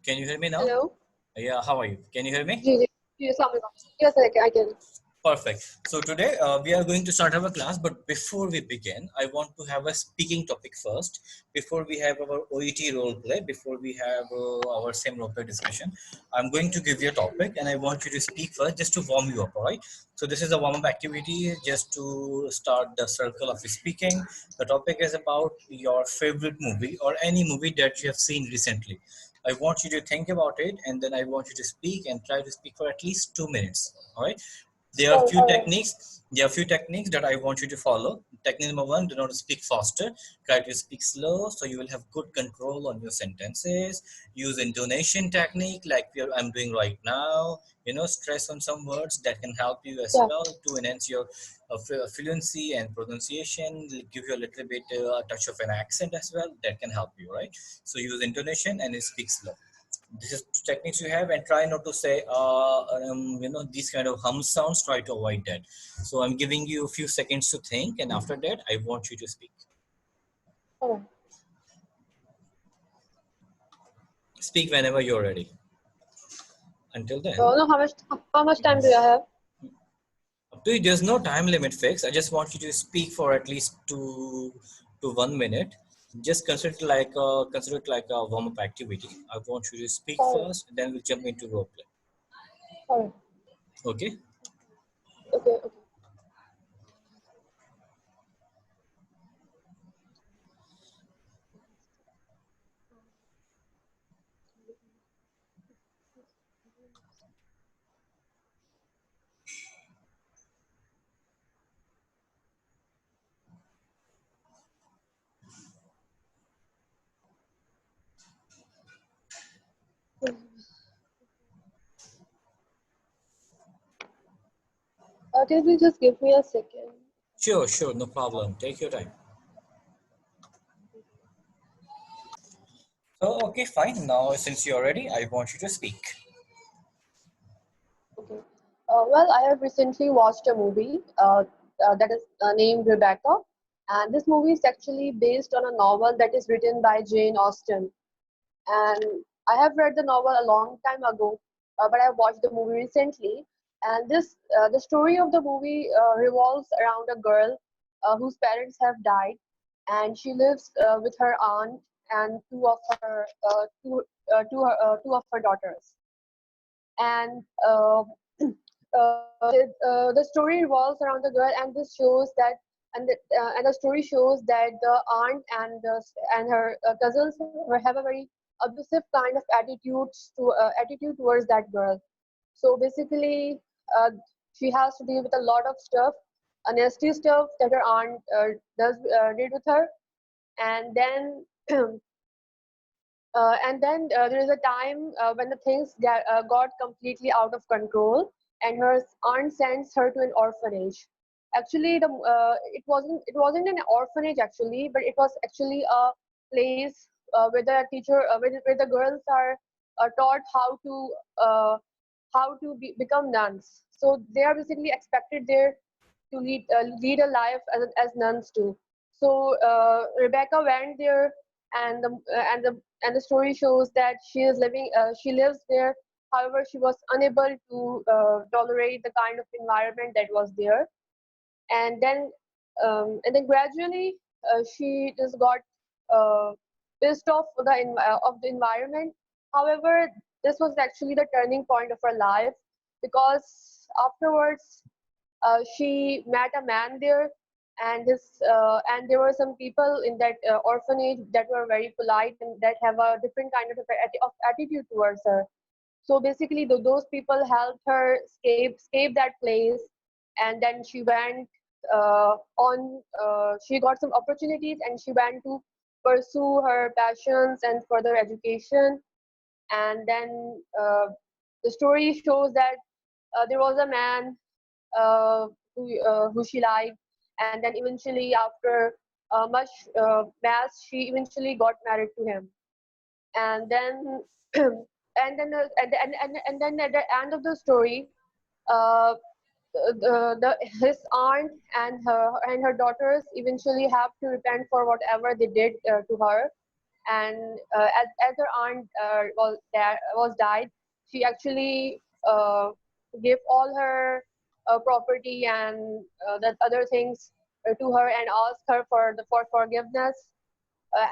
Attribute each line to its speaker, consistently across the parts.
Speaker 1: Can you hear me now?
Speaker 2: Hello.
Speaker 1: Yeah, how are you? Can you hear me?
Speaker 2: जी जी जी अस्सलाम वालेकुम. Yes, I can.
Speaker 1: Perfect. So today we are going to start our class, but before we begin, I want to have a speaking topic first. Before we have our OET role play, before we have our same role play discussion, I'm going to give you a topic, and I want you to speak first, just to warm you up. All right. So this is a warm up activity, just to start the circle of speaking. The topic is about your favorite movie or any movie that you have seen recently. I want you to think about it, and then I want you to speak and try to speak for at least 2 minutes. All right. There are few
Speaker 2: All right.
Speaker 1: techniques. There are few techniques that I want you to follow. Technique number one: do not speak faster. Try to speak slow, so you will have good control on your sentences. Use intonation technique, like I'm doing right now. Stress on some words that can help you as
Speaker 2: Yeah.
Speaker 1: well to enhance your fluency and pronunciation. Give you a little bit a touch of an accent as well. That can help you, right? So use intonation and speak slow. This is techniques you have, and try not to say these kind of hum sounds. Try to avoid that. So I'm giving you a few seconds to think, and after that I want you to speak.
Speaker 2: All right.
Speaker 1: Speak whenever you're ready. Until then,
Speaker 2: No, how much time do I have?
Speaker 1: up to you. There's no time limit fixed. I just want you to speak for at least 2 to 1 minute. Just consider it like a warm-up activity. I want you to speak
Speaker 2: All right.
Speaker 1: first, then we'll jump into role play.
Speaker 2: All right.
Speaker 1: Okay.
Speaker 2: Okay. Okay. Can you just give me a second?
Speaker 1: Sure, no problem. Take your time. So, okay, fine. Now, since you're ready, I want you to speak.
Speaker 2: Okay. Well, I have recently watched a movie that is named Rebecca, and this movie is actually based on a novel that is written by Jane Austen. And I have read the novel a long time ago, but I watched the movie recently. And the story of the movie revolves around a girl whose parents have died, and she lives with her aunt and two of her daughters. And the story revolves around the girl, and this shows that and the story shows that the aunt and her cousins have a very abusive kind of attitude towards that girl. So basically, she has to deal with a lot of stuff, a nasty stuff that her aunt did with her, and then there is a time when the got completely out of control, and her aunt sends her to an orphanage. Actually, it wasn't an orphanage actually, but it was actually a place where the girls are taught how to become nuns. So they are basically expected there to lead a life as nuns do. So Rebecca went there, and the story shows that she lives there. However, she was unable to tolerate the kind of environment that was there, and then gradually she just got uh, pissed off of the environment. However, this was actually the turning point of her life, because afterwards she met a man there, and there were some people in that orphanage that were very polite and that have a different kind of attitude towards her. So basically, those people helped her escape that place, and then she went on. She got some opportunities, and she went to pursue her passions and further education. And then the story shows that there was a man who she liked, and then eventually, after much mass, she eventually got married to him. And then and then at the end of the story, uh, his aunt and her daughters eventually have to repent for whatever they did to her. and as her aunt was died, she actually gave all her property and that other things to her and asked her for forgiveness.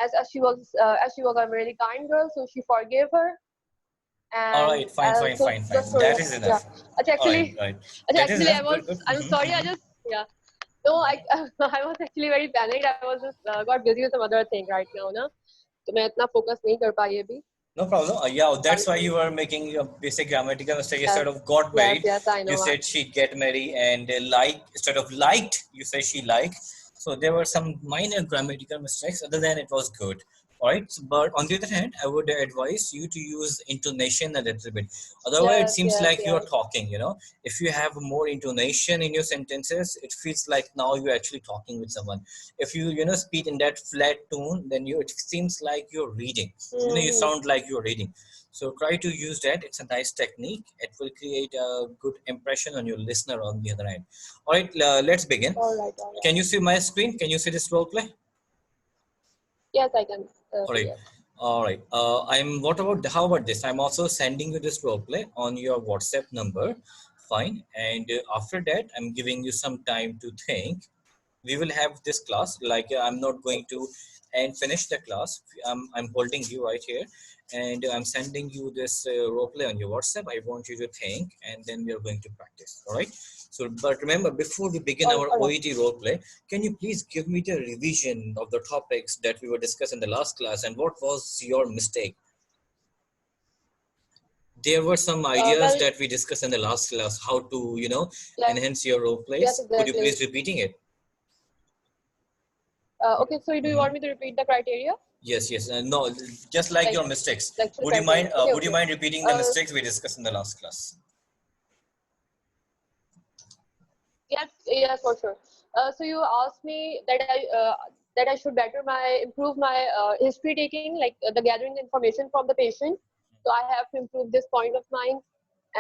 Speaker 2: As she was a really kind girl, so she forgave her.
Speaker 1: All
Speaker 2: And
Speaker 1: right, fine, fine,
Speaker 2: so
Speaker 1: fine,
Speaker 2: the
Speaker 1: fine.
Speaker 2: story,
Speaker 1: That is
Speaker 2: yeah.
Speaker 1: enough.
Speaker 2: Actually,
Speaker 1: All right, all right. That is
Speaker 2: actually,
Speaker 1: enough. Good, good.
Speaker 2: I'm sorry. I just, yeah. No, I was actually very panicked. I was just got busy with some other thing right now, ना. तो मैं इतना focus नहीं कर पाई अभी.
Speaker 1: No problem. Yeah, that's why
Speaker 2: Sorry.
Speaker 1: you were making a basic grammatical mistake. Instead
Speaker 2: Yes,
Speaker 1: of got
Speaker 2: yes,
Speaker 1: married,
Speaker 2: yes. I
Speaker 1: you
Speaker 2: know.
Speaker 1: said she'd get married, and like instead of liked, you said she liked. So there were some minor grammatical mistakes. Other than it was good. All right. But on the other hand, I would advise you to use intonation a little bit. Otherwise, it
Speaker 2: Yes,
Speaker 1: seems
Speaker 2: yes,
Speaker 1: like you're
Speaker 2: yes.
Speaker 1: talking. If you have more intonation in your sentences, it feels like now you're actually talking with someone. If you speak in that flat tone, then it seems like you're reading. You
Speaker 2: Mm-hmm.
Speaker 1: sound like you're reading. So try to use that. It's a nice technique. It will create a good impression on your listener on the other end. All right, let's begin.
Speaker 2: All right, all
Speaker 1: Can
Speaker 2: right.
Speaker 1: you see my screen? Can you see this role play?
Speaker 2: Yes, I can
Speaker 1: All
Speaker 2: see
Speaker 1: right.
Speaker 2: it.
Speaker 1: All right. How about this? I'm also sending you this role play on your WhatsApp number. Fine. And after that, I'm giving you some time to think. We will have this class, like I'm not going to and finish the class. I'm holding you right here, and I'm sending you this role play on your WhatsApp. I want you to think, and then we are going to practice. All right. So but remember, before we begin our
Speaker 2: All right.
Speaker 1: OET role play, can you please give me the revision of the topics that we were discussing in the last class, and what was your mistake? There were some ideas
Speaker 2: Well,
Speaker 1: that we discussed in the last class, how to
Speaker 2: yes,
Speaker 1: enhance your role
Speaker 2: yes,
Speaker 1: plays. Could you
Speaker 2: exactly.
Speaker 1: please repeating it?
Speaker 2: Okay, so do you
Speaker 1: Mhm.
Speaker 2: want me to repeat the criteria?
Speaker 1: Yes, yes. No, just like
Speaker 2: Like
Speaker 1: your mistakes.
Speaker 2: the actual
Speaker 1: Would you
Speaker 2: criteria.
Speaker 1: mind?
Speaker 2: Okay,
Speaker 1: Would you
Speaker 2: okay.
Speaker 1: mind repeating the
Speaker 2: Uh,
Speaker 1: mistakes we discussed in the last class?
Speaker 2: yes, yes, for sure. So you asked me that I should improve my history taking, like the gathering the information from the patient. So I have to improve this point of mine,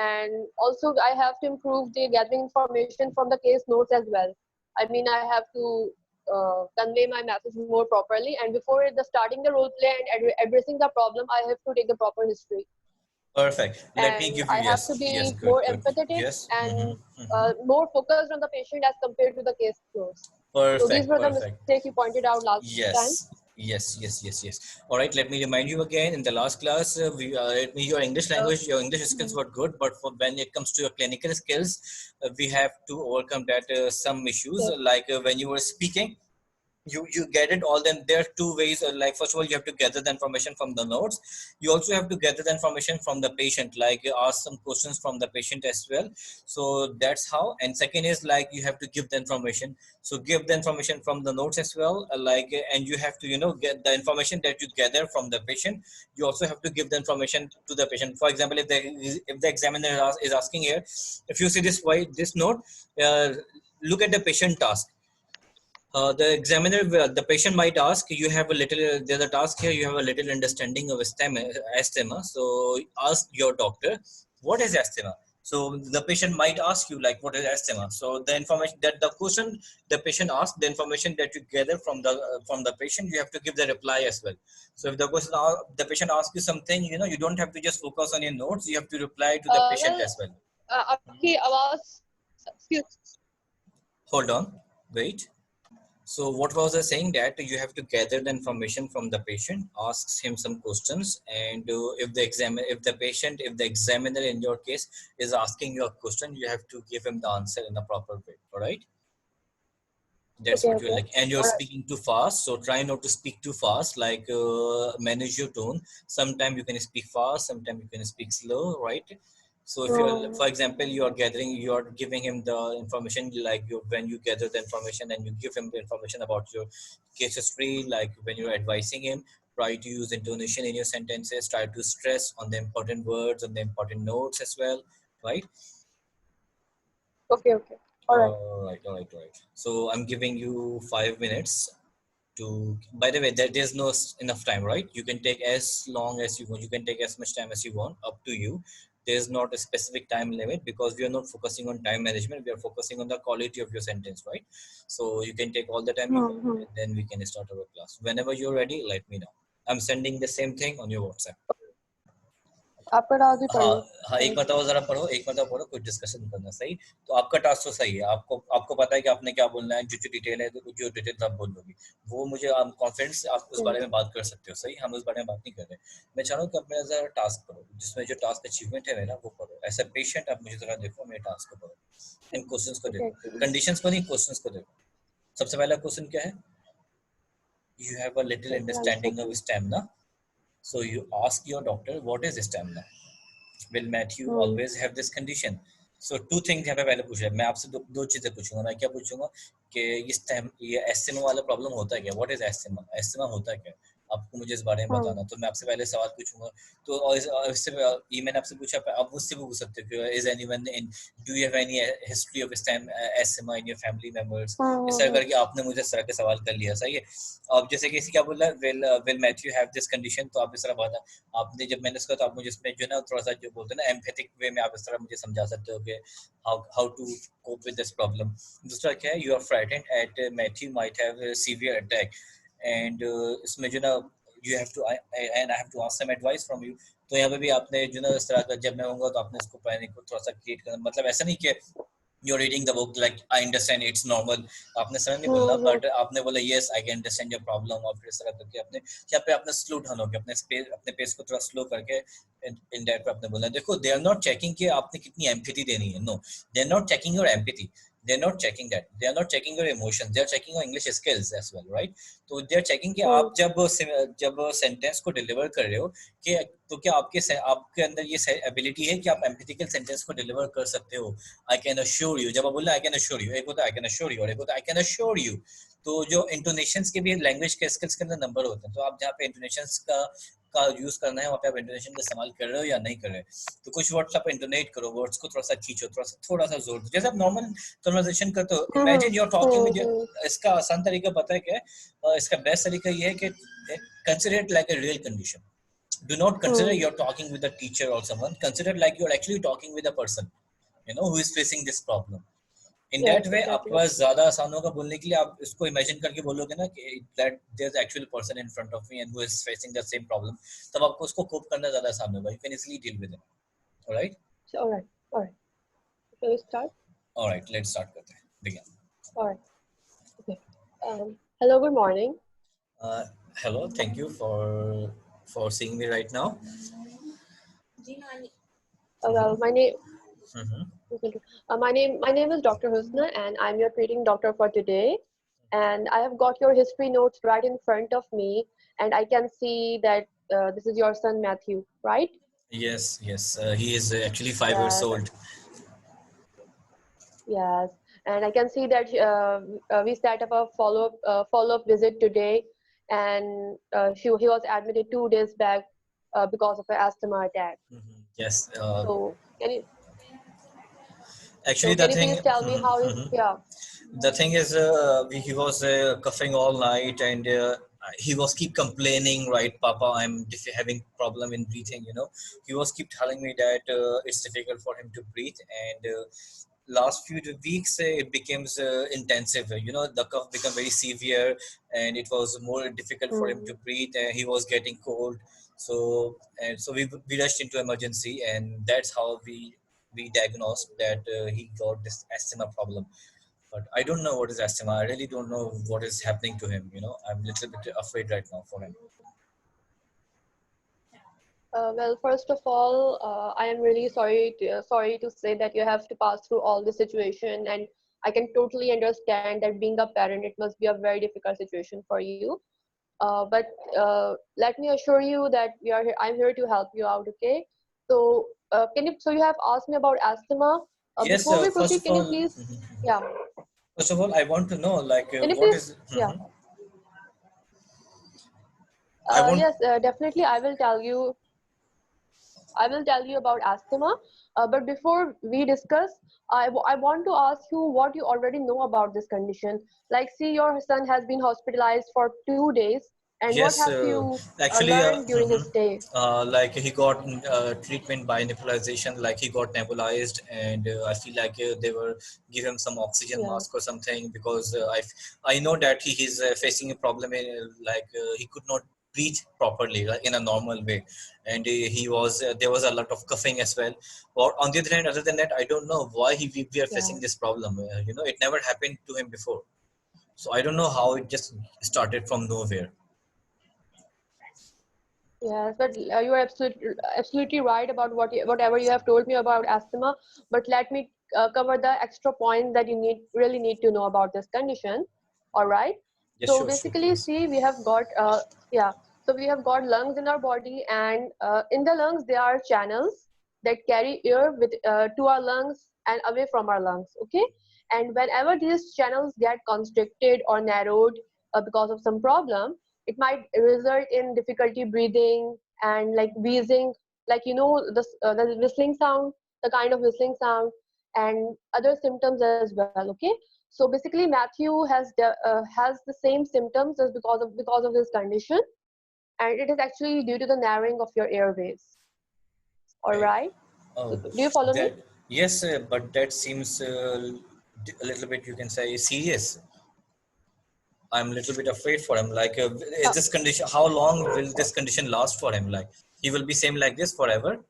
Speaker 2: and also I have to improve the gathering information from the case notes as well. I mean, I have to convey my message more properly, and before the starting the role play and addressing the problem, I have to take the proper history,
Speaker 1: Perfect. Let me
Speaker 2: and
Speaker 1: give you
Speaker 2: I have to
Speaker 1: yes, yes,
Speaker 2: be
Speaker 1: good,
Speaker 2: more
Speaker 1: good.
Speaker 2: empathetic
Speaker 1: Yes.
Speaker 2: and
Speaker 1: Hmm.
Speaker 2: more focused on the patient as compared to the case close. So these
Speaker 1: Perfect,
Speaker 2: were the
Speaker 1: perfect.
Speaker 2: mistakes you pointed out last time.
Speaker 1: Yes, yes, yes, yes, yes. All right. Let me remind you again. In the last class, your English
Speaker 2: Uh,
Speaker 1: language, your English skills
Speaker 2: mhm.
Speaker 1: were good, but for when it comes to your clinical skills, we have to overcome that some issues.
Speaker 2: Yes.
Speaker 1: Like when you were speaking, you get it all. Then there are two ways, like first of all you have to gather the information from the notes. You also have to gather the information from the patient, like ask some questions from the patient as well. So that's how. And second is like you have to give the information. So give the information from the notes as well, and you have to get the information that you gather from the patient. You also have to give the information to the patient. For example, if the examiner is asking here, if you see this note, uh, look at the patient task. The patient might ask, you have a little, there's a task here, you have a little understanding of asthma. So ask your doctor, what is asthma? So the patient might ask you like, what is asthma? So the information that the question the patient asks, the information that you gather from the patient, you have to give the reply as well. So if the patient asks you something, you don't have to just focus on your notes. You have to reply to the patient
Speaker 2: Well,
Speaker 1: as well.
Speaker 2: आपकी आवाज excuse.
Speaker 1: Hold on, wait. So what was I saying, that you have to gather the information from the patient, asks him some questions, and if the examiner in your case is asking you a question, you have to give him the answer in a proper way. All right. That's
Speaker 2: Okay,
Speaker 1: what you're
Speaker 2: okay.
Speaker 1: like, and you're
Speaker 2: All right.
Speaker 1: speaking too fast. So try not to speak too fast. Like manage your tone. Sometimes you can speak fast. Sometimes you can speak slow. Right. So if you're,
Speaker 2: Um,
Speaker 1: for example, you are giving him the information, like when you gather the information and you give him the information about your case history, like when you're advising him, try to use intonation in your sentences. Try to stress on the important words and the important notes as well. Right.
Speaker 2: okay, okay. All right.
Speaker 1: All right, all right, all right. So I'm giving you 5 minutes to. By the way, there's no enough time, right? You can take as long as you want. You can take as much time as you want. Up to you. There's not a specific time limit because we are not focusing on time management. We are focusing on the quality of your sentence, right? So you can take all the time you want,
Speaker 2: Mm-hmm.
Speaker 1: and then we can start our class. Whenever you're ready, let me know. I'm sending the same thing on your WhatsApp.
Speaker 2: आपका task भी पढ़
Speaker 1: हाँ
Speaker 2: लो।
Speaker 1: हाँ, एक मरतबा जरा पढ़ो, एक मरतबा पढ़ो, कुछ डिस्कशन करना। सही, तो आपका टास्क तो सही है, आपको आपको पता है कि आपने क्या बोलना है, जो जो डिटेल है, जो डिटेल आप बोल दोगे वो मुझे आप कॉन्फिडेंस आप उस बारे में बात कर सकते हो। सही, हम उस बारे में बात नहीं कर रहे। मैं चाह रहा हूँ कि आप मेरा जरा टास्क पढ़ो, जिसमें जो टास्क अचीवमेंट है मेरा वो पढ़ो। एज अ पेशेंट आप मुझे जरा देखो, मेरे टास्क को पढ़ो, इन क्वेश्चंस को देखो, कंडीशंस को नहीं, क्वेश्चंस को देखो। सबसे पहला क्वेश्चन क्या है? You have a little understanding of stamina, so you ask your doctor what is stamina. Will Matthew always have this condition? So two things यहाँ पे पहले पूछ रहा है। मैं आपसे दो चीजें पूछूंगा। मैं क्या पूछूंगा कि ये एस्थमा वाला प्रॉब्लम होता है क्या? What is asthma? एस्थमा होता है क्या? आपको मुझे इस बारे में बताना। तो मैं आपसे पहले सवाल पूछूंगा। तो और इससे ये मैंने आपसे पूछा, आप मुझसे भी पूछ सकते हो कि is anyone in do you have any history of asthma in your family members? इस तरह करके आपने मुझे इस तरह के सवाल कर लिया। सही है। अब जैसे कि क्या बोला, will Matthew have this condition, तो आप इस तरह बात आपने जब मैंने इसका, तो आप मुझे इसमें जो है ना थोड़ा सा जो बोलते हैं ना एम्पैथिक वे में आप इस तरह मुझे समझा सकते हो कि how to cope with this problem. दूसरा क्या है, you are frightened at Matthew might have severe attack, and इसमें जो ना you have to and I have to ask some advice from you. तो यहाँ पे भी आपने जो ना इस तरह का, जब मैं होऊंगा तो आपने इसको पढ़ने को थोड़ा सा क्रिएट करना, मतलब ऐसा नहीं कि you're reading the book like I understand it's normal, आपने समझ नहीं बोलना, बट आपने बोला yes I can understand your problem, और फिर इस तरह करके अपने यहाँ पे आपने स्लो डाउन हो गया, अपने पेस को थोड़ा स्लो करके इन दैट पे आपने बोला। देखो, दे आर नॉट चेकिंग कि आपने कितनी एम्पैथी देनी है। No, they are not checking your empathy, they are not checking that, they are not checking your emotions, they are checking your English skills as well, right? तो they are checking कि आप जब sentence को deliver कर रहे हो कि तो क्या आपके अंदर ये एबिलिटी है कि आप एम्पैथिकल सेंटेंस को डिलीवर कर सकते हो। आई कैन अश्योर यू, जब आप बोलना आई कैन अश्योर यू, एक होता है आई कैन अश्योर यू और एक होता है आई कैन अश्योर यू। तो जो इंटोनेशंस के भी लैंग्वेज के स्किल्स के अंदर नंबर होते हैं, तो आप जहाँ पे इंटोनेशंस का यूज करना है वहाँ पे आप इंटोनेशन का इस्तेमाल कर रहे हो या नहीं कर रहे। तो कुछ वर्ड्स आप इंटोनेट करो, वर्ड्स को थोड़ा सा खींचो, थोड़ा सा जोर दो, जैसे आप नॉर्मल कन्वर्सेशन करते हो। Imagine you are talking with, इसका आसान तरीका पता है क्या है? इसका बेस्ट तरीका ये है कि consider it like a real condition. Do not consider you're talking with a teacher or someone. Consider like you're actually talking with a person, who is facing this problem. In
Speaker 2: Yes,
Speaker 1: that way, आपके
Speaker 2: exactly.
Speaker 1: पास ज्यादा आसान होगा बोलने के लिए। आप इसको imagine करके बोलोगे ना कि that there's actual person in front of me and who is facing the same problem, तब आपको उसको cope करना ज्यादा आसान होगा. You can easily deal with it. All right.
Speaker 2: So, all right. Shall we start?
Speaker 1: All right. Let's start करते हैं. Begin.
Speaker 2: All right. Okay. Hello. Good morning.
Speaker 1: Hello. Thank you for seeing me right now.
Speaker 2: Well, my name.
Speaker 1: Mm-hmm.
Speaker 2: My name is Dr. Husna, and I'm your treating doctor for today. And I have got your history notes right in front of me, and I can see that this is your son Matthew, right?
Speaker 1: Yes. Yes. He is actually 5 years
Speaker 2: Yes.
Speaker 1: old.
Speaker 2: Yes, and I can see that we set up a follow-up visit today, and he was admitted 2 days back because of an asthma attack.
Speaker 1: Mm-hmm. Yes.
Speaker 2: So can you
Speaker 1: Actually,
Speaker 2: so can you please tell me how is yeah.
Speaker 1: the thing is, he was coughing all night, and he was keep complaining, right, Papa, I'm having problem in breathing. He was keep telling me that it's difficult for him to breathe, and last few weeks it becomes intensive. The cough became very severe, and it was more difficult for him to
Speaker 2: Hmm.
Speaker 1: breathe, and he was getting cold. So we rushed into emergency, and that's how we diagnosed that he got this asthma problem. But I don't know what is asthma. I really don't know what is happening to him. I'm a little bit afraid right now for him.
Speaker 2: Well, first of all, I am really sorry to say that you have to pass through all this situation, and I can totally understand that being a parent, it must be a very difficult situation for you. But let me assure you that we are here. I'm here to help you out. Okay. So can you? So you have asked me about asthma.
Speaker 1: Yes,
Speaker 2: Before we
Speaker 1: first
Speaker 2: proceed,
Speaker 1: of
Speaker 2: can you
Speaker 1: all,
Speaker 2: please? Yeah.
Speaker 1: first of all, I want to know like
Speaker 2: Can you
Speaker 1: what
Speaker 2: please?
Speaker 1: is.
Speaker 2: Yeah.
Speaker 1: I want.
Speaker 2: Yes. Definitely. I will tell you about asthma. But before we discuss, I want to ask you what you already know about this condition. Like, see, your son has been hospitalized for 2 days, and what
Speaker 1: Yes,
Speaker 2: have you
Speaker 1: actually,
Speaker 2: learned during his stay?
Speaker 1: like he got treatment by nebulization, like he got nebulized, and I feel like they were give him some oxygen
Speaker 2: Yeah.
Speaker 1: mask or something, because I know that he is facing a problem in, like he could not breathe properly, like, in a normal way. And he was there was a lot of coughing as well. Or on the other hand, other than that, I don't know why we are
Speaker 2: Yeah.
Speaker 1: facing this problem. It never happened to him before. So I don't know how it just started from nowhere.
Speaker 2: Yes, but you are absolutely right about whatever you have told me about asthma. But let me cover the extra points that you really need to know about this condition. All right.
Speaker 1: Yes,
Speaker 2: So
Speaker 1: sure, sure,
Speaker 2: basically,
Speaker 1: please.
Speaker 2: see, we have got yeah. So we have got lungs in our body, and in the lungs there are channels that carry air with to our lungs and away from our lungs. Okay. And whenever these channels get constricted or narrowed because of some problem, it might result in difficulty breathing and like wheezing, like the whistling sound, the kind of whistling sound, and other symptoms as well. Okay, so basically Matthew has the same symptoms as because of this condition, and it is actually due to the narrowing of your airways. All
Speaker 1: Okay.
Speaker 2: right, so
Speaker 1: Oh,
Speaker 2: do you follow me?
Speaker 1: that yes, but that seems a little bit, you can say, serious. I'm a little bit afraid for him. Like, is
Speaker 2: uh,
Speaker 1: this condition? How long will this condition last for him? Like, he will be same like this forever.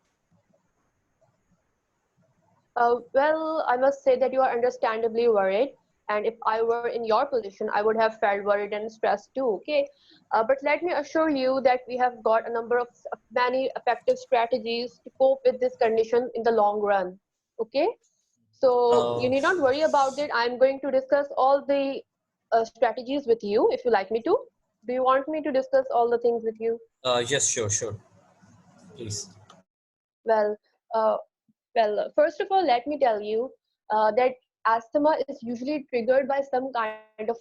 Speaker 2: well, I must say that you are understandably worried. And if I were in your position, I would have felt worried and stressed too. Okay. But let me assure you that we have got a number of many effective strategies to cope with this condition in the long run. Okay. So you
Speaker 1: Uh,
Speaker 2: need not worry about it. I'm going to discuss all the strategies with you if you like me to. Do you want me to discuss all the things with you?
Speaker 1: yes, sure, sure, please.
Speaker 2: Well, uh, first of all, let me tell you that asthma is usually triggered by some kind of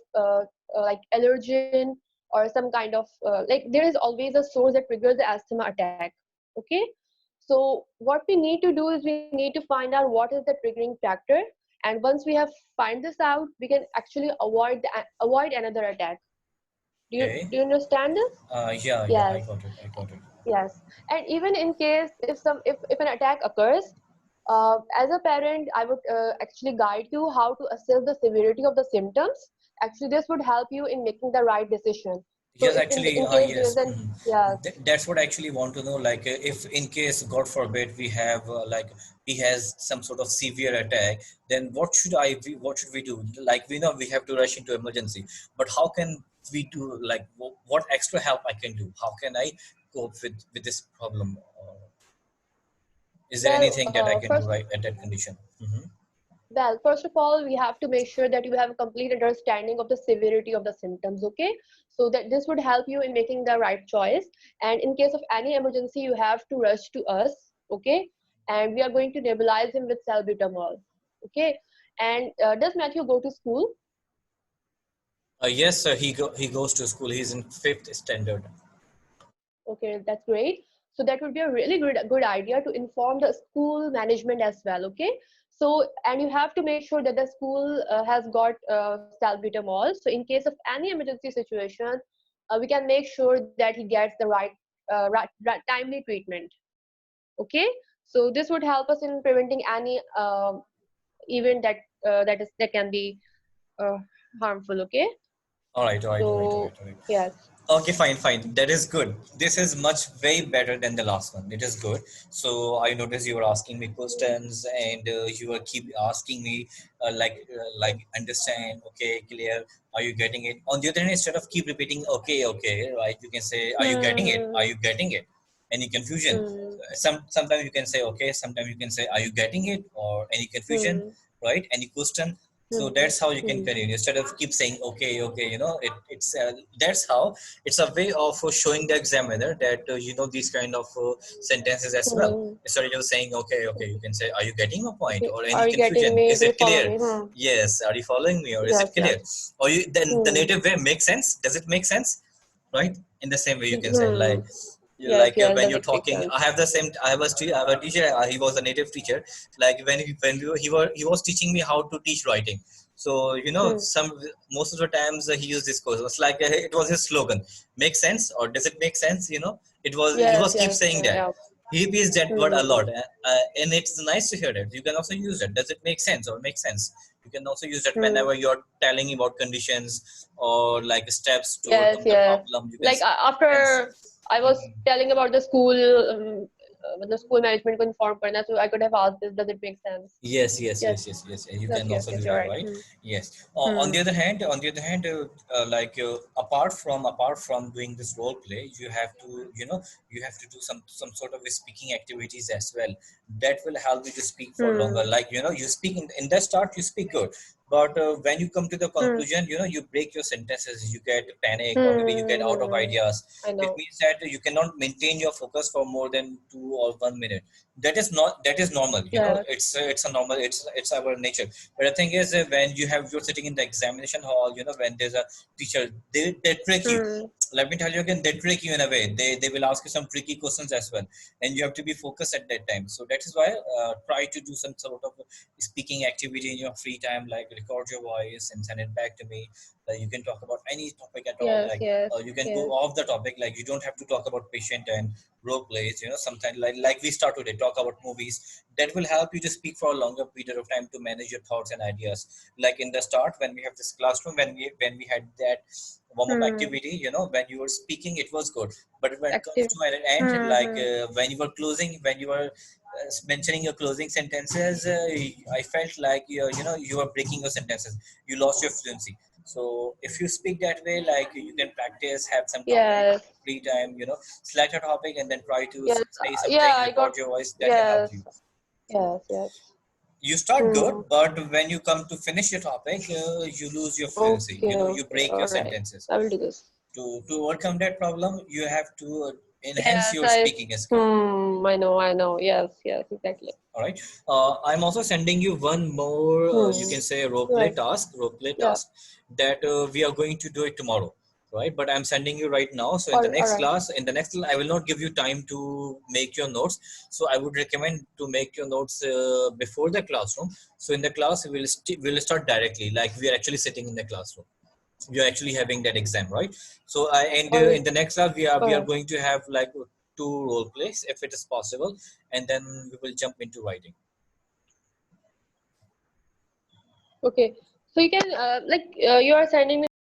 Speaker 2: like allergen or some kind of like there is always a source that triggers the asthma attack. Okay, so what we need to do is we need to find out what is the triggering factor, and once we have find this out, we can actually avoid another attack.
Speaker 1: Okay.
Speaker 2: Do you understand this?
Speaker 1: Yeah, yeah, I
Speaker 2: Yes.
Speaker 1: got it. I got it.
Speaker 2: Yes, and even in case if an attack occurs, as a parent, I would actually guide you how to assess the severity of the symptoms. Actually, this would help you in making the right decision. So
Speaker 1: Yes,
Speaker 2: if
Speaker 1: actually,
Speaker 2: in case there is
Speaker 1: yes.
Speaker 2: an yes,
Speaker 1: That's what I actually want to know. Like, if in case, God forbid, we have like he has some sort of severe attack, then what should we do? Like, we know we have to rush into emergency, but how can we do? Like, what extra help I can do? How can I cope with this problem? Is there
Speaker 2: well,
Speaker 1: anything that I can do right at that condition?
Speaker 2: first of all, we have to make sure that you have a complete understanding of the severity of the symptoms, okay? So that this would help you in making the right choice. And in case of any emergency, you have to rush to us, okay? And we are going to nebulize him with salbutamol, okay? And does Matthew go to school?
Speaker 1: Yes, sir. He goes to school. He's in fifth standard.
Speaker 2: Okay, that's great. So that would be a really good idea to inform the school management as well. Okay. So and you have to make sure that the school has got salbutamol. So in case of any emergency situation, we can make sure that he gets the right timely treatment. Okay. So this would help us in preventing any event that can be uh, harmful. Okay.
Speaker 1: All right, all right, all right, all right,
Speaker 2: So
Speaker 1: all right.
Speaker 2: yes.
Speaker 1: Okay, fine, fine. That is good. This is much way better than the last one. It is good. So I noticed you were asking me questions, and you were keep asking me like understand. Okay, clear. Are you getting it? On the other hand, instead of keep repeating, okay, okay, right? You can say, are you getting it? Are
Speaker 2: Hmm.
Speaker 1: you getting it? Any confusion?
Speaker 2: Hmm.
Speaker 1: Sometimes you can say okay. Sometimes you can say, are you getting it? Or any confusion,
Speaker 2: Hmm.
Speaker 1: right? Any question? So
Speaker 2: Hmm.
Speaker 1: that's how you can
Speaker 2: Hmm.
Speaker 1: continue instead of keep saying okay, okay. It's that's how it's a way of showing the examiner that these kind of sentences as well.
Speaker 2: Hmm.
Speaker 1: Instead of just saying okay, okay, you can say, are you getting a point?
Speaker 2: Okay.
Speaker 1: Or any
Speaker 2: Are you getting
Speaker 1: confusion,
Speaker 2: me?
Speaker 1: is
Speaker 2: Do you
Speaker 1: it
Speaker 2: follow
Speaker 1: clear?
Speaker 2: me? Hmm.
Speaker 1: Yes, are you following me, or is it
Speaker 2: Yes,
Speaker 1: clear?
Speaker 2: yes.
Speaker 1: Or you then the
Speaker 2: Hmm.
Speaker 1: native way makes sense? Does it make sense? Right, in the same way you can say,
Speaker 2: Hmm.
Speaker 1: like,
Speaker 2: Yes, yes.
Speaker 1: when
Speaker 2: Does
Speaker 1: you're
Speaker 2: it make
Speaker 1: talking, I
Speaker 2: sense?
Speaker 1: have the same, I have a teacher, he was a native teacher. Like, he was teaching me how to teach writing. So
Speaker 2: Hmm.
Speaker 1: some most of the times he used this quote. It's like it was his slogan, make sense or does it make sense? He
Speaker 2: Yes,
Speaker 1: was keep
Speaker 2: yes.
Speaker 1: saying that.
Speaker 2: Yeah.
Speaker 1: He repeats that word a
Speaker 2: Hmm.
Speaker 1: lot, and it's nice to hear that. You can also use it. Does it make sense or make sense? You can also use that
Speaker 2: Hmm.
Speaker 1: whenever you're telling about conditions or like steps to
Speaker 2: Yes,
Speaker 1: overcome the
Speaker 2: yes.
Speaker 1: problem. You can
Speaker 2: Like
Speaker 1: can
Speaker 2: after I was
Speaker 1: Mhm.
Speaker 2: telling about the school management को inform करना, so I could have asked this. Does it make sense?
Speaker 1: Yes, yes,
Speaker 2: Yes,
Speaker 1: yes, yes, yes. And you
Speaker 2: yes,
Speaker 1: can
Speaker 2: yes,
Speaker 1: also
Speaker 2: yes.
Speaker 1: do
Speaker 2: You're
Speaker 1: that,
Speaker 2: right.
Speaker 1: right?
Speaker 2: Hmm.
Speaker 1: Yes.
Speaker 2: Hmm.
Speaker 1: Apart from doing this role play, you have to, you have to do some sort of speaking activities as well. That will help you to speak for longer.
Speaker 2: Hmm.
Speaker 1: Like you speak in the start, you speak good, but when you come to the
Speaker 2: Hmm.
Speaker 1: conclusion, you break your sentences. You get panic, or maybe you get out of
Speaker 2: Hmm.
Speaker 1: ideas.
Speaker 2: I
Speaker 1: It
Speaker 2: know.
Speaker 1: means that you cannot maintain your focus for more than 2 or 1 minute. That is normal,
Speaker 2: Yes.
Speaker 1: it's a normal, it's our nature. But the thing is, when you're sitting in the examination hall, when there's a teacher, they trick you.
Speaker 2: Hmm.
Speaker 1: Let me tell you again, they trick you in a way. They will ask you some tricky questions as well, and you have to be focused at that time. So that is why, try to do some sort of speaking activity in your free time, like record your voice and send it back to me. You can talk about any topic at all,
Speaker 2: Yes.
Speaker 1: like
Speaker 2: Yes.
Speaker 1: you can go
Speaker 2: Yes.
Speaker 1: off the topic. Like, you don't have to talk about patient and role plays, sometimes like we start today, talk about movies. That will help you to speak for a longer period of time to manage your thoughts and ideas. Like in the start, when we have this classroom, when we had that warm-up
Speaker 2: Hmm.
Speaker 1: activity, when you were speaking, it was good. But when it comes
Speaker 2: Active.
Speaker 1: to an end,
Speaker 2: Hmm.
Speaker 1: like
Speaker 2: Hmm.
Speaker 1: when you were mentioning your closing sentences, I felt like you were breaking your sentences. You lost your fluency. So if you speak that way, like, you can practice, have some topic,
Speaker 2: Yes.
Speaker 1: free time, select a topic and then try to
Speaker 2: Yes.
Speaker 1: say
Speaker 2: Yeah.
Speaker 1: something,
Speaker 2: I got.
Speaker 1: record your voice. That can help
Speaker 2: Yes.
Speaker 1: you.
Speaker 2: Yes. Yes.
Speaker 1: You start good,
Speaker 2: Hmm.
Speaker 1: but when you come to finish your topic, you lose your fluency.
Speaker 2: Okay.
Speaker 1: You
Speaker 2: Okay.
Speaker 1: break
Speaker 2: All
Speaker 1: your
Speaker 2: right.
Speaker 1: sentences.
Speaker 2: I will do this.
Speaker 1: To overcome that problem, you have to enhance
Speaker 2: Yes.
Speaker 1: your speaking skill.
Speaker 2: I know. I know. Yes. Yes. Exactly.
Speaker 1: All right. I'm also sending you one more, you
Speaker 2: Hmm.
Speaker 1: can say, role play
Speaker 2: Right.
Speaker 1: task,
Speaker 2: Yeah.
Speaker 1: that we are going to do it tomorrow, right? But I'm sending you right now. So
Speaker 2: All right.
Speaker 1: I will not give you time to make your notes. So I would recommend to make your notes before the classroom. So in the class, we'll start directly, like we are actually sitting in the classroom. You're actually having that exam, right? So
Speaker 2: All.
Speaker 1: in the next class, we are
Speaker 2: All
Speaker 1: going to have like two role plays if it is possible, and then we will jump into writing.
Speaker 2: Okay. So you can you are sending me